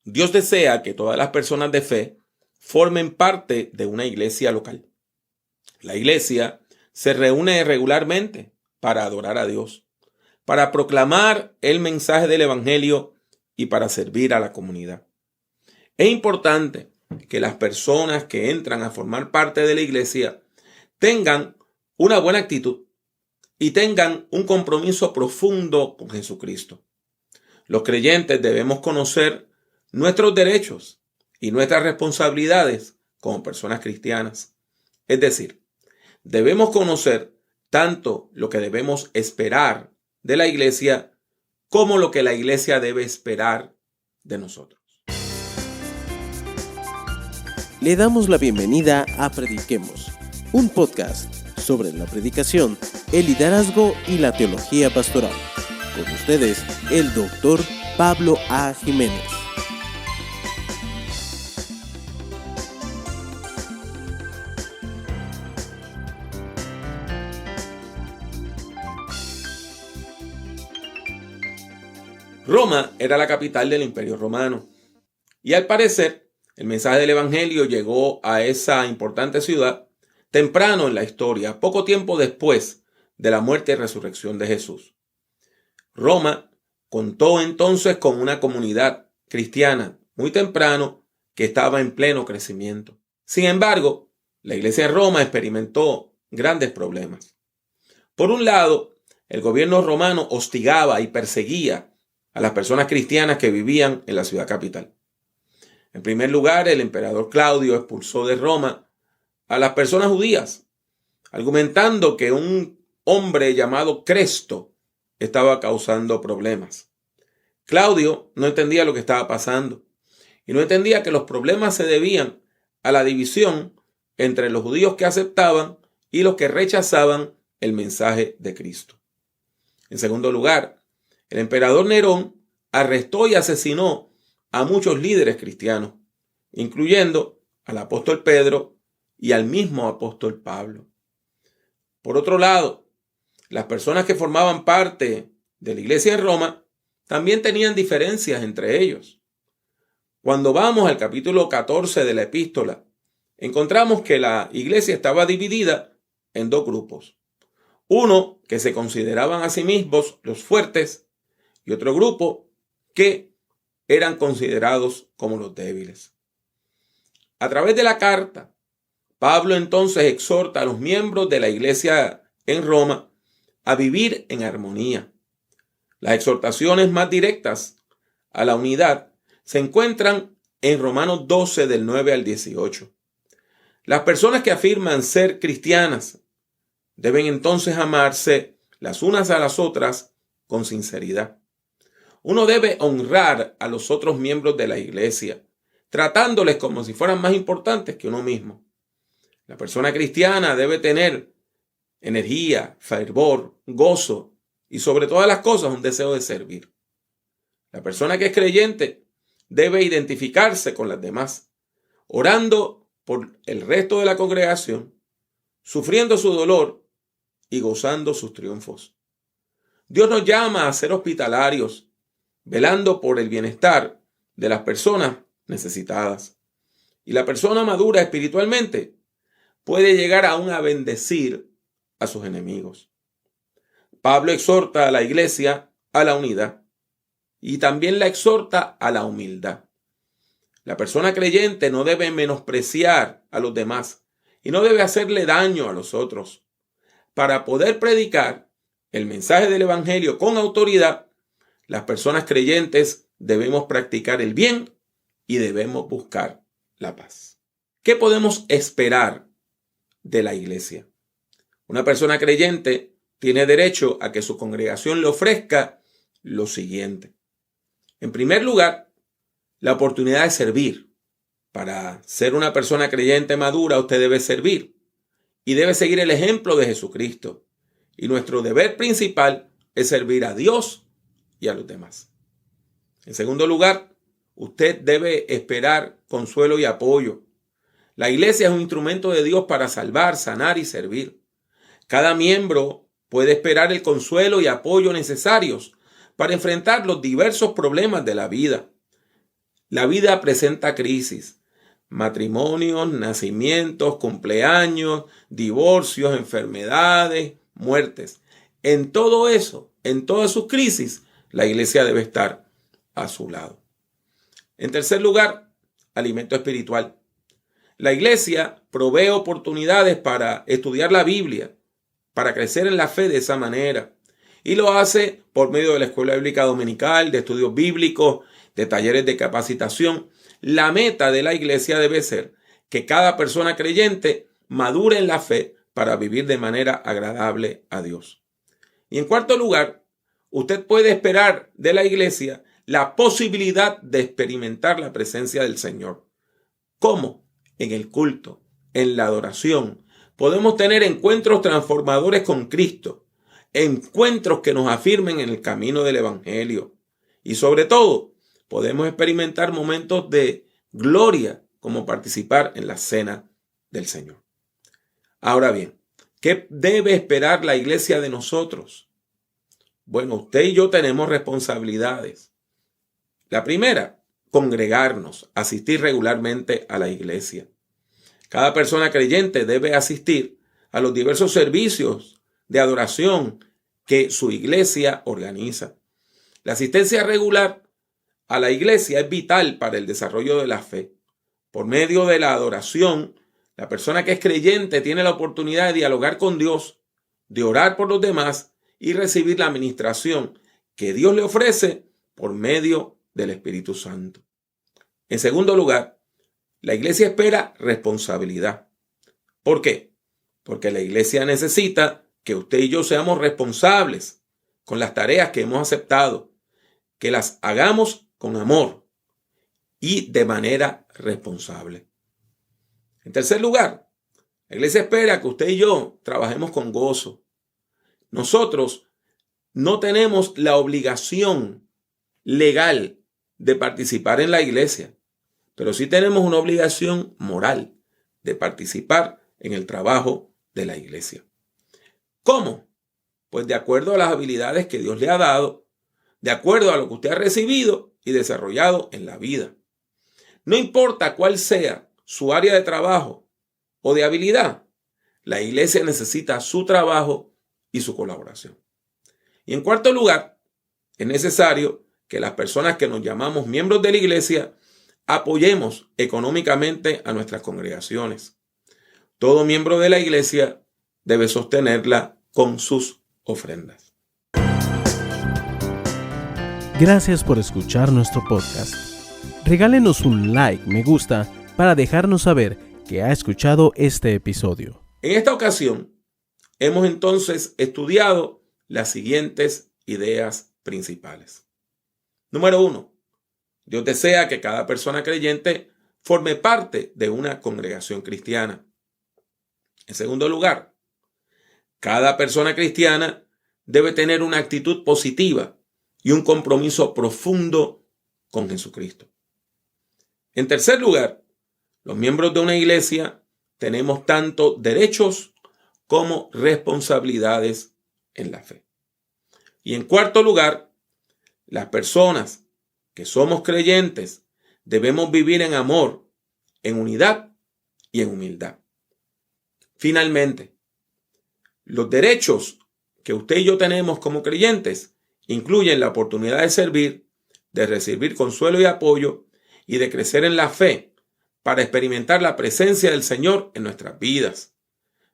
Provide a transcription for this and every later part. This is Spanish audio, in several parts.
Dios desea que todas las personas de fe formen parte de una iglesia local. La iglesia se reúne regularmente para adorar a Dios, para proclamar el mensaje del Evangelio y para servir a la comunidad. Es importante que las personas que entran a formar parte de la iglesia tengan una buena actitud y tengan un compromiso profundo con Jesucristo. Los creyentes debemos conocer nuestros derechos y nuestras responsabilidades como personas cristianas. Es decir, debemos conocer tanto lo que debemos esperar de la iglesia como lo que la iglesia debe esperar de nosotros. Le damos la bienvenida a Prediquemos, un podcast sobre la predicación, el liderazgo y la teología pastoral. Con ustedes, el Dr. Pablo A. Jiménez. Roma era la capital del Imperio Romano y al parecer el mensaje del Evangelio llegó a esa importante ciudad temprano en la historia, poco tiempo después de la muerte y resurrección de Jesús. Roma contó entonces con una comunidad cristiana muy temprano que estaba en pleno crecimiento. Sin embargo, la iglesia de Roma experimentó grandes problemas. Por un lado, el gobierno romano hostigaba y perseguía a las personas cristianas que vivían en la ciudad capital. En primer lugar, el emperador Claudio expulsó de Roma a las personas judías, argumentando que un hombre llamado Cresto estaba causando problemas. Claudio no entendía lo que estaba pasando y no entendía que los problemas se debían a la división entre los judíos que aceptaban y los que rechazaban el mensaje de Cristo. En segundo lugar, el emperador Nerón arrestó y asesinó a muchos líderes cristianos, incluyendo al apóstol Pedro y al mismo apóstol Pablo. Por otro lado, las personas que formaban parte de la iglesia en Roma también tenían diferencias entre ellos. Cuando vamos al capítulo 14 de la epístola, encontramos que la iglesia estaba dividida en dos grupos. Uno que se consideraban a sí mismos los fuertes y otro grupo que eran considerados como los débiles. A través de la carta, Pablo entonces exhorta a los miembros de la iglesia en Roma a vivir en armonía. Las exhortaciones más directas a la unidad se encuentran en Romanos 12 del 9 al 18. Las personas que afirman ser cristianas deben entonces amarse las unas a las otras con sinceridad. Uno debe honrar a los otros miembros de la iglesia, tratándoles como si fueran más importantes que uno mismo. La persona cristiana debe tener energía, fervor, gozo y sobre todas las cosas un deseo de servir. La persona que es creyente debe identificarse con las demás, orando por el resto de la congregación, sufriendo su dolor y gozando sus triunfos. Dios nos llama a ser hospitalarios, velando por el bienestar de las personas necesitadas. Y la persona madura espiritualmente puede llegar aún a bendecir a sus enemigos. Pablo exhorta a la iglesia a la unidad y también la exhorta a la humildad. La persona creyente no debe menospreciar a los demás y no debe hacerle daño a los otros. Para poder predicar el mensaje del Evangelio con autoridad, las personas creyentes debemos practicar el bien y debemos buscar la paz. ¿Qué podemos esperar de la iglesia? Una persona creyente tiene derecho a que su congregación le ofrezca lo siguiente. En primer lugar, la oportunidad de servir. Para ser una persona creyente madura, usted debe servir y debe seguir el ejemplo de Jesucristo. Y nuestro deber principal es servir a Dios y a los demás. En segundo lugar, usted debe esperar consuelo y apoyo. La iglesia es un instrumento de Dios para salvar, sanar y servir. Cada miembro puede esperar el consuelo y apoyo necesarios para enfrentar los diversos problemas de la vida. La vida presenta crisis. Matrimonios, nacimientos, cumpleaños, divorcios, enfermedades, muertes. En todo eso, en todas sus crisis, la iglesia debe estar a su lado. En tercer lugar, alimento espiritual. La iglesia provee oportunidades para estudiar la Biblia, para crecer en la fe de esa manera. Y lo hace por medio de la escuela bíblica dominical, de estudios bíblicos, de talleres de capacitación. La meta de la iglesia debe ser que cada persona creyente madure en la fe para vivir de manera agradable a Dios. Y en cuarto lugar, usted puede esperar de la iglesia la posibilidad de experimentar la presencia del Señor. ¿Cómo? En el culto, en la adoración. Podemos tener encuentros transformadores con Cristo, encuentros que nos afirmen en el camino del Evangelio. Y sobre todo, podemos experimentar momentos de gloria como participar en la cena del Señor. Ahora bien, ¿qué debe esperar la iglesia de nosotros? Bueno, usted y yo tenemos responsabilidades. La primera, congregarnos, asistir regularmente a la iglesia. Cada persona creyente debe asistir a los diversos servicios de adoración que su iglesia organiza. La asistencia regular a la iglesia es vital para el desarrollo de la fe. Por medio de la adoración, la persona que es creyente tiene la oportunidad de dialogar con Dios, de orar por los demás y recibir la administración que Dios le ofrece por medio del Espíritu Santo. En segundo lugar, la iglesia espera responsabilidad. ¿Por qué? Porque la iglesia necesita que usted y yo seamos responsables con las tareas que hemos aceptado, que las hagamos con amor y de manera responsable. En tercer lugar, la iglesia espera que usted y yo trabajemos con gozo. Nosotros no tenemos la obligación legal de participar en la iglesia, pero sí tenemos una obligación moral de participar en el trabajo de la iglesia. ¿Cómo? Pues de acuerdo a las habilidades que Dios le ha dado, de acuerdo a lo que usted ha recibido y desarrollado en la vida. No importa cuál sea su área de trabajo o de habilidad, la iglesia necesita su trabajo y su colaboración. Y en cuarto lugar, es necesario que las personas que nos llamamos miembros de la iglesia apoyemos económicamente a nuestras congregaciones. Todo miembro de la iglesia debe sostenerla con sus ofrendas. Gracias por escuchar nuestro podcast. Regálenos un like, me gusta, para dejarnos saber que ha escuchado este episodio. En esta ocasión, hemos entonces estudiado las siguientes ideas principales. Número 1. Dios desea que cada persona creyente forme parte de una congregación cristiana. En segundo lugar, cada persona cristiana debe tener una actitud positiva y un compromiso profundo con Jesucristo. En tercer lugar, los miembros de una iglesia tenemos tanto derechos como responsabilidades en la fe. Y en cuarto lugar, las personas que somos creyentes debemos vivir en amor, en unidad y en humildad. Finalmente, los derechos que usted y yo tenemos como creyentes incluyen la oportunidad de servir, de recibir consuelo y apoyo y de crecer en la fe para experimentar la presencia del Señor en nuestras vidas.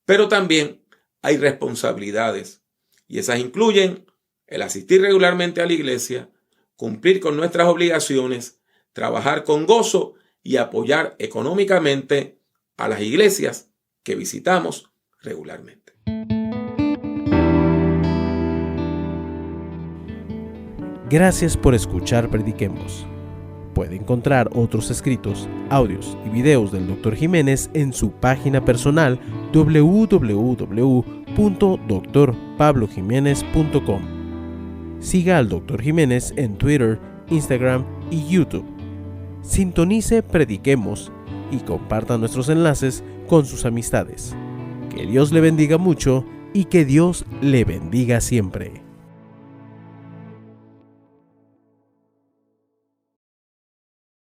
Pero también hay responsabilidades y esas incluyen el asistir regularmente a la iglesia, cumplir con nuestras obligaciones, trabajar con gozo y apoyar económicamente a las iglesias que visitamos regularmente. Gracias por escuchar Prediquemos. Puede encontrar otros escritos, audios y videos del Dr. Jiménez en su página personal www.drpablojimenez.com. Siga al Dr. Jiménez en Twitter, Instagram y YouTube. Sintonice Prediquemos y comparta nuestros enlaces con sus amistades. Que Dios le bendiga mucho y que Dios le bendiga siempre.